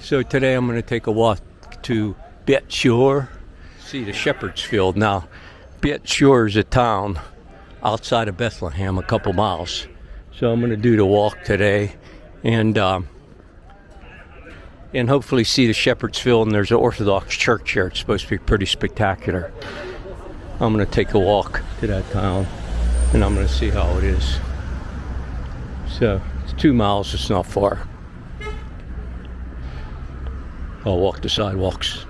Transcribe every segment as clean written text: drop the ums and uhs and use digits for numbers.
So today I'm going to take a walk to Beit Sahour, see the shepherd's field. Now, Beit Sahour is a town outside of Bethlehem, a couple miles. So I'm going to do the walk today and hopefully see the shepherd's field. And there's an Orthodox church here. It's supposed to be pretty spectacular. I'm going to take a walk to that town and I'm going to see how it is. So it's 2 miles, it's not far. I'll walk the sidewalks.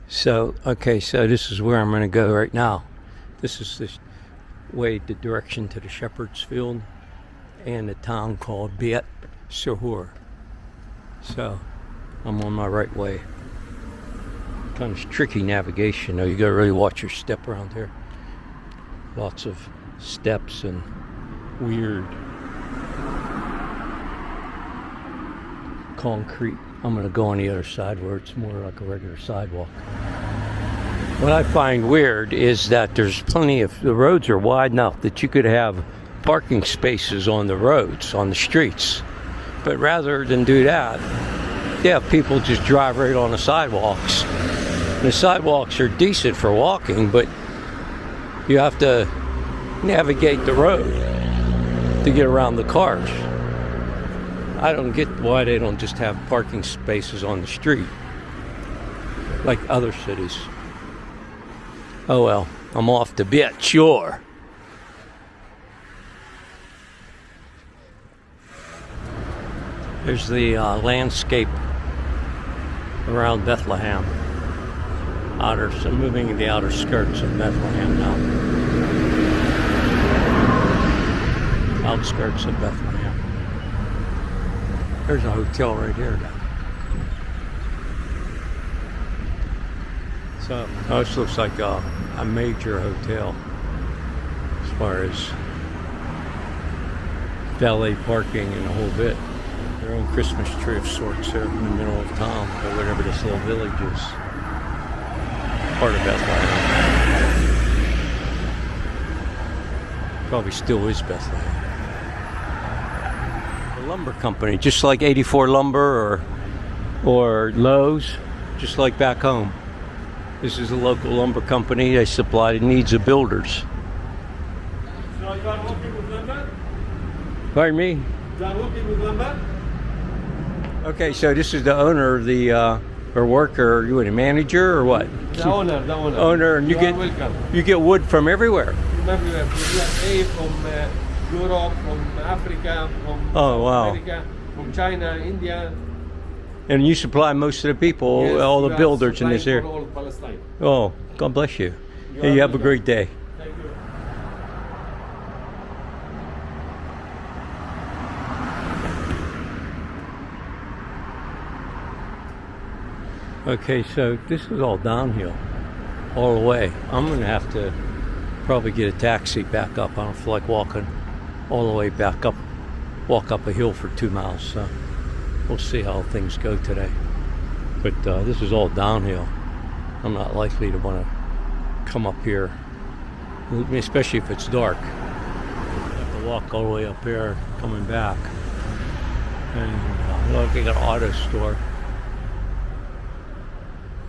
So this is where I'm going to go right now. This is the direction to the shepherd's field and a town called Beit Sahour. So I'm on my right way. Kind of tricky navigation though. You got to really watch your step around here. Lots of steps and weird concrete. I'm going to go on the other side where it's more like a regular sidewalk. What I find weird is that there's plenty of, the roads are wide enough that you could have parking spaces on the roads, on the streets. But rather than do that, yeah, people just drive right on the sidewalks. The sidewalks are decent for walking, but you have to navigate the road to get around the cars. I don't get why they don't just have parking spaces on the street like other cities. Oh well, I'm off to Beit Sahour. There's the landscape around Bethlehem. I'm moving in the outer skirts of Bethlehem now. Outskirts of Bethlehem. There's a hotel right here. So this looks like a major hotel as far as valet parking and a whole bit. Their own Christmas tree of sorts here in the middle of town, or whatever this little village is. Part of Bethlehem. Probably still is Bethlehem. A lumber company, just like 84 Lumber or Lowe's, just like back home. This is a local lumber company. They supply the needs of builders. So you are working with lumber? Pardon me? You are working with lumber? Okay, so this is the owner of the or worker. Are you a manager or what? The owner. Owner, and you get wood from everywhere. From everywhere. From Europe, from Africa, from America, from China, India. And you supply most of the people, Yes, all the builders in this area. All Palestine. Oh, God bless you. You have a great day. Thank you. Okay, so this is all downhill, all the way. I'm going to have to probably get a taxi back up. I don't feel like walking all the way back up, walk up a hill for 2 miles. So we'll see how things go today. But this is all downhill. I'm not likely to want to come up here, especially if it's dark. I have to walk all the way up here, coming back. And look, I got an auto store.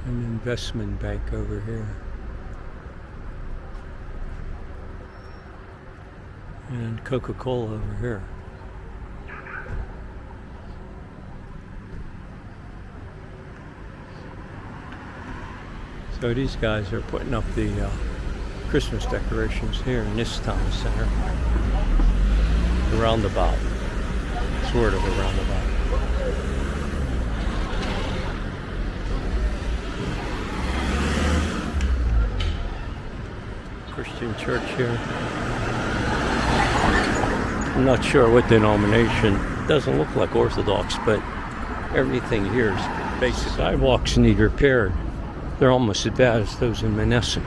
An investment bank over here. And Coca-Cola over here. So these guys are putting up the Christmas decorations here in this town center. The roundabout. Sort of a roundabout. Christian church here. I'm not sure what denomination. It doesn't look like Orthodox, but everything here is basic. Sidewalks need repaired. They're almost as bad as those in Manasseh.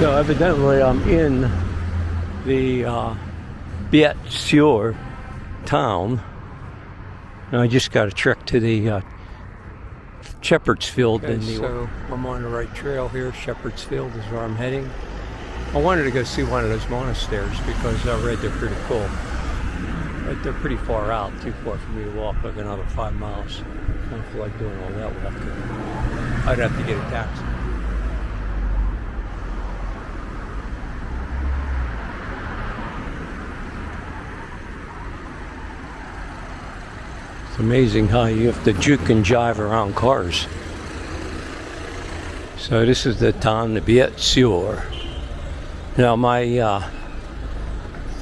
So evidently I'm in the Beit Sahour town. And I just got a trek to the Shepherd's Field. Okay, so I'm on the right trail here. Shepherd's Field is where I'm heading. I wanted to go see one of those monasteries because I read they're pretty cool. But they're pretty far out, too far for me to walk, like another 5 miles. I don't feel like doing all that walking. I'd have to get a taxi. It's amazing how you have to juke and jive around cars. So this is the town, the Beit Sahour. Now my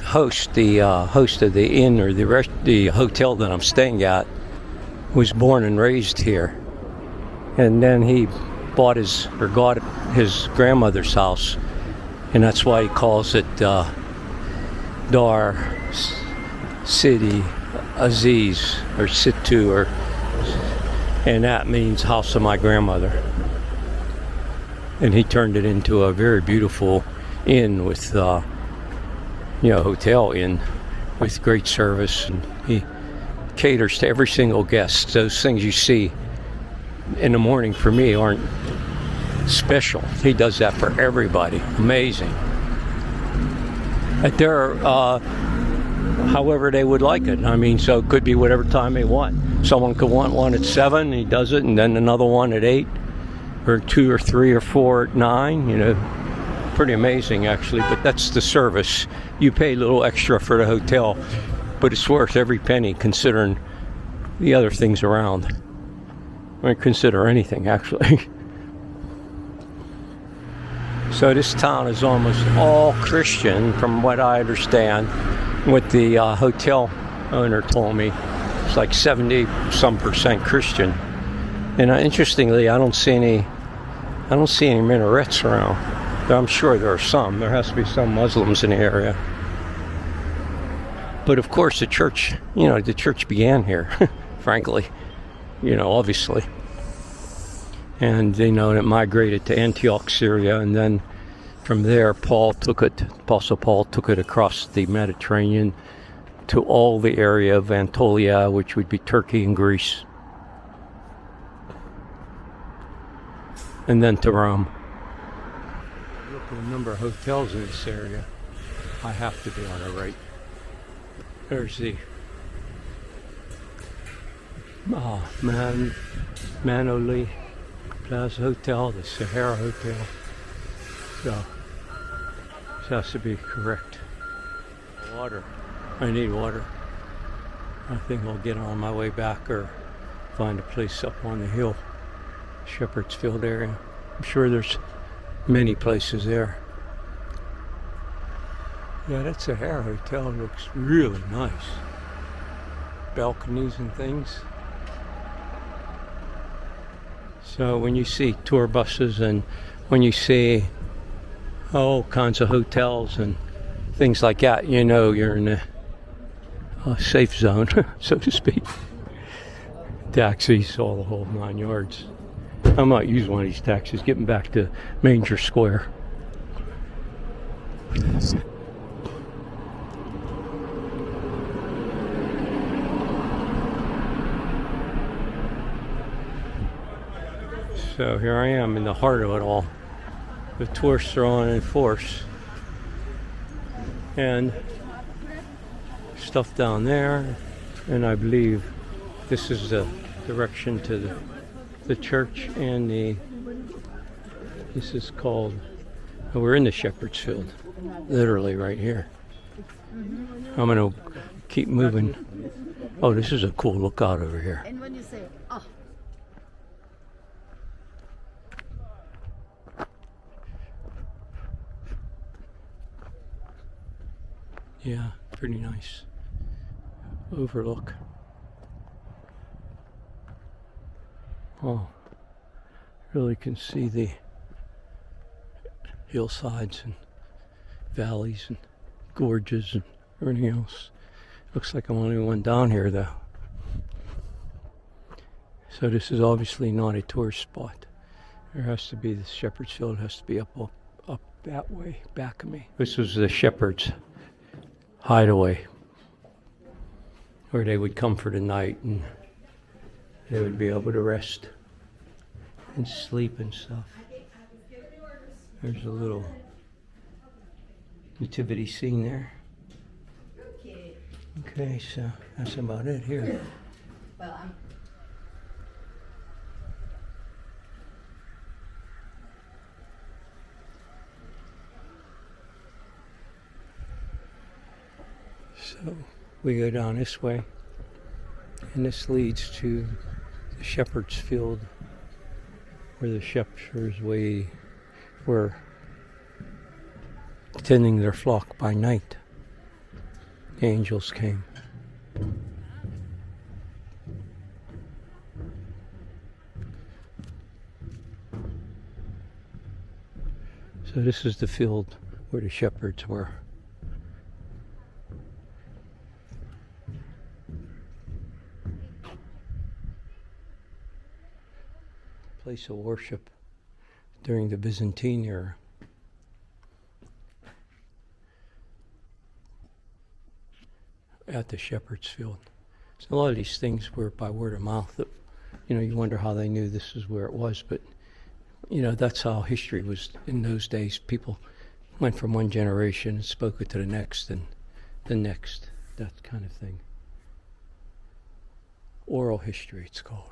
host, the host of the inn or the hotel that I'm staying at, was born and raised here, and then he got his grandmother's house, and that's why he calls it Dar City Aziz or Situ, and that means house of my grandmother. And he turned it into a very beautiful inn with hotel inn with great service, and he caters to every single guest. Those things you see in the morning for me aren't special. He does that for everybody. Amazing. But they're however they would like it. I mean, so it could be whatever time they want. Someone could want one at 7, he does it, and then another one at 8, or 2 or 3 or 4 at 9, Pretty amazing, actually, but that's the service. You pay a little extra for the hotel, but it's worth every penny considering the other things around. I mean, consider anything, actually. So this town is almost all Christian, from what I understand. What the hotel owner told me, it's like 70-some% Christian. And interestingly, I don't see any minarets around. I'm sure there are some. There has to be some Muslims in the area. But of course the church began here, frankly, obviously. And it migrated to Antioch, Syria, and then from there Apostle Paul took it across the Mediterranean to all the area of Anatolia, which would be Turkey and Greece. And then to Rome. Look at the number of hotels in this area. I have to be on the right. There's the Manoli Plaza Hotel, the Sahara Hotel. So this has to be correct. Water. I need water. I think I'll get on my way back or find a place up on the hill. Shepherd's Field area. I'm sure there's many places there. Yeah, that Sahara Hotel looks really nice. Balconies and things. So when you see tour buses and when you see all kinds of hotels and things like that, you're in a safe zone, so to speak. Taxis, all the whole 9 yards. I might use one of these taxis getting back to Manger Square. So here I am in the heart of it all. The tourists are on in force. And stuff down there. And I believe this is the direction to the church and this is called, we're in the Shepherd's Field. Literally right here. I'm going to keep moving. Oh, this is a cool lookout over here. And when you say, oh. Yeah, pretty nice overlook. Oh, really can see the hillsides and valleys and gorges and everything else. Looks like I'm the only one down here though. So this is obviously not a tourist spot. There has to be, the Shepherd's Field has to be up that way, back of me. This was the Shepherd's hideaway where they would come for the night and they would be able to rest and sleep and stuff. There's a little nativity scene there. Okay. Okay, so that's about it here. Well, I'm. So we go down this way, and this leads to the shepherd's field, where the shepherds were tending their flock by night. The angels came. So this is the field where the shepherds were. Place of worship during the Byzantine era. At the shepherd's field. So a lot of these things were by word of mouth. That, you wonder how they knew this is where it was, but that's how history was in those days. People went from one generation and spoke it to the next and the next, that kind of thing. Oral history, it's called.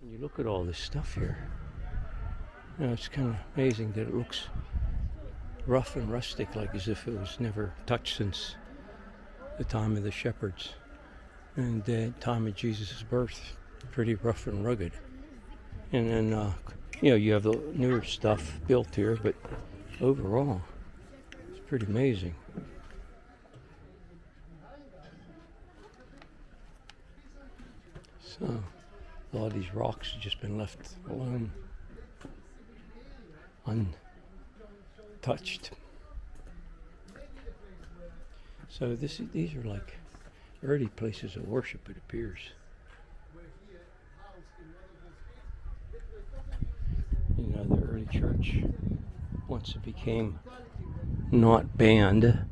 When you look at all this stuff here, it's kind of amazing that it looks rough and rustic, like as if it was never touched since the time of the shepherds. And the time of Jesus' birth, pretty rough and rugged. And then, you have the newer stuff built here, but overall, it's pretty amazing. So, a lot of these rocks have just been left alone, untouched. So these are like early places of worship, it appears. The early church, once it became not banned,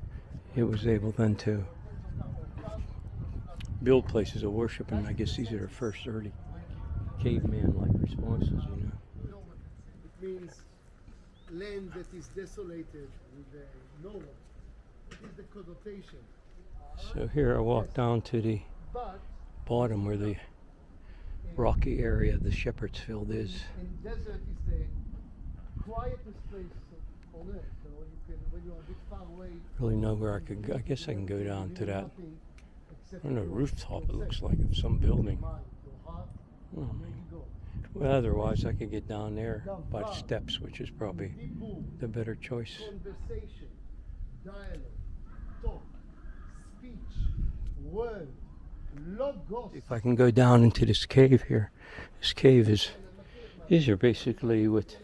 it was able then to build places of worship, and I guess these are the first early caveman-like responses, It means land that is desolated with no one. It is the connotation. So here I walk down to the But bottom where the rocky area of the shepherd's field is. in desert is the quietest place on earth. So you can, when you're a bit far away, Really know where I could go. I guess I can go down to that, nothing except I don't know, your rooftop it looks perception, like, of some building. your mind, your heart, Oh, where man. you go. Well, otherwise I could get down there by the steps, which is probably Dibu, the better choice. conversation, dialogue, talk, speech, word, logos. If I can go down into this cave here. This cave these are basically what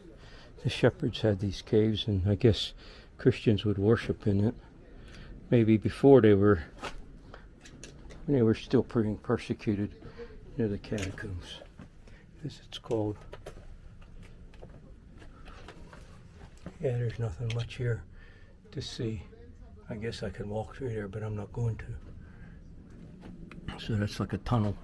the shepherds had, these caves, and I guess Christians would worship in it. Maybe before when they were still being persecuted near the catacombs. This it's called. Yeah, there's nothing much here to see. I guess I can walk through there, but I'm not going to. So that's like a tunnel.